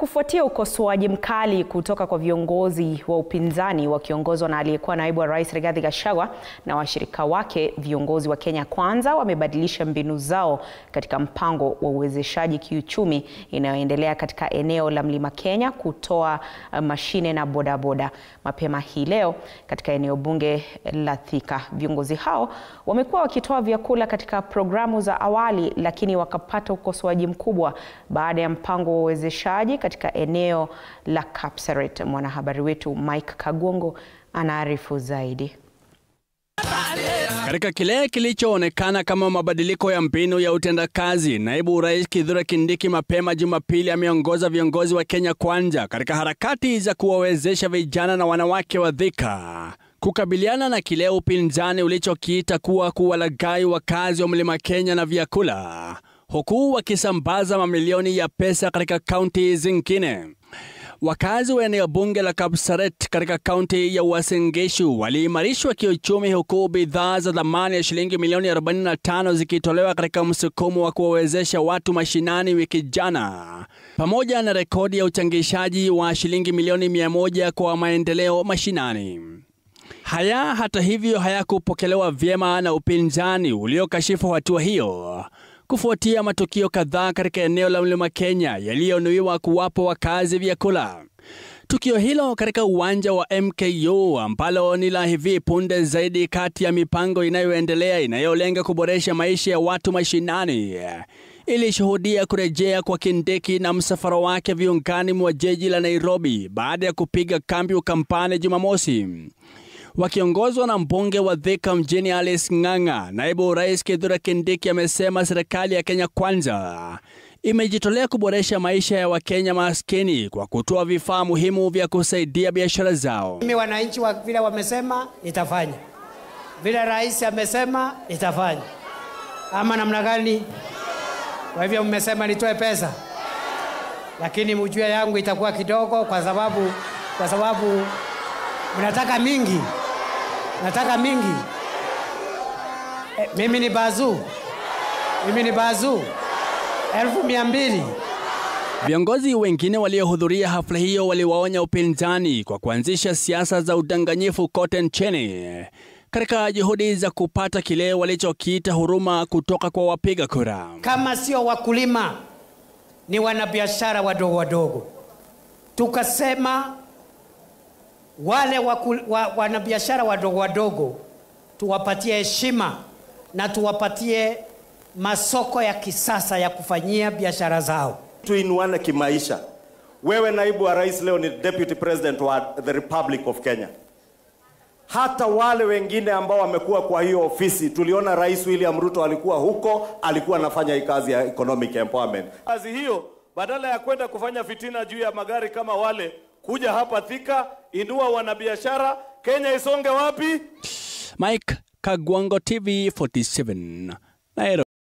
Kufuatia ukosoaji mkali kutoka kwa viongozi wa upinzani wakiongozwa na aliyekuwa naibu wa rais Rigathi Gachagua na washirika wake, viongozi wa Kenya Kwanza wamebadilisha mbinu zao katika mpango wa uwezeshaji kiuchumi inayoendelea katika eneo la Mlima Kenya kutoa mashine na bodaboda. Mapema hii leo katika eneo bunge la Thika, viongozi hao wamekuwa wakitoa vyakula katika programu za awali, lakini wakapata ukosoaji mkubwa baada ya mpango wa uwezeshaji katika eneo la Kapseret. Mwanahabari wetu Mike Kagwongo anaarifu zaidi. Katika kile kilichoonekana kama mabadiliko ya mbinu ya utendakazi, naibu rais Kithure Kindiki mapema Jumapili ameongoza viongozi wa Kenya Kwanza katika harakati za kuwawezesha vijana na wanawake wa Thika kukabiliana na kile upinzani ulichokiita kuwa kuwalaghai wakazi wa Mlima Kenya na vyakula, huku wakisambaza mamilioni ya pesa katika kaunti zingine. Wakazi wa eneo bunge la Kapseret katika kaunti ya Uasin Gishu waliimarishwa kiuchumi, huku bidhaa za thamani ya shilingi milioni 45 zikitolewa katika msukumo wa kuwawezesha watu mashinani wiki jana, pamoja na rekodi ya uchangishaji wa shilingi milioni 100 kwa maendeleo mashinani. Haya hata hivyo hayakupokelewa vyema na upinzani uliokashifu hatua hiyo kufuatia matukio kadhaa katika eneo la Mlima Kenya yaliyonuiwa kuwapa wakazi vyakula. Tukio hilo katika uwanja wa MKU ambalo ni la hivi punde zaidi kati ya mipango inayoendelea inayolenga kuboresha maisha ya watu mashinani, ilishuhudia kurejea kwa Kindiki na msafara wake viungani mwa jiji la Nairobi baada ya kupiga kambi Ukambani Jumamosi. Wakiongozwa na mbunge wa Thika mjini Alice Ng'ang'a, naibu rais Kithure Kindiki amesema serikali ya Kenya Kwanza imejitolea kuboresha maisha ya Wakenya maskini kwa kutoa vifaa muhimu vya kusaidia biashara zao. Mimi wananchi wa vile wamesema nitafanya, vile rais amesema nitafanya, ama namna gani? Kwa hivyo mmesema nitoe pesa, lakini mjue yangu itakuwa kidogo kwa sababu mnataka mingi. Nataka mingi. Mimi ni bazu 1200. Viongozi wengine waliohudhuria hafla hiyo waliwaonya upinzani kwa kuanzisha siasa za udanganyifu kote nchini katika juhudi za kupata kile walichokiita huruma kutoka kwa wapiga kura. Kama sio wakulima ni wanabiashara wadogo wadogo. Tukasema wale wanabiashara wadogo wadogo tuwapatie heshima na tuwapatie masoko ya kisasa ya kufanyia biashara zao. Tuinuane kimaisha. Wewe naibu wa rais leo ni deputy president wa the Republic of Kenya. Hata wale wengine ambao wamekuwa kwa hiyo ofisi, tuliona Rais William Ruto alikuwa huko, alikuwa anafanya hii kazi ya economic empowerment. Kazi hiyo badala ya kwenda kufanya fitina juu ya magari kama wale, kuja hapa Thika, inua wanabiashara, Kenya isonge wapi? Mike Kagwongo, TV 47, Nairobi.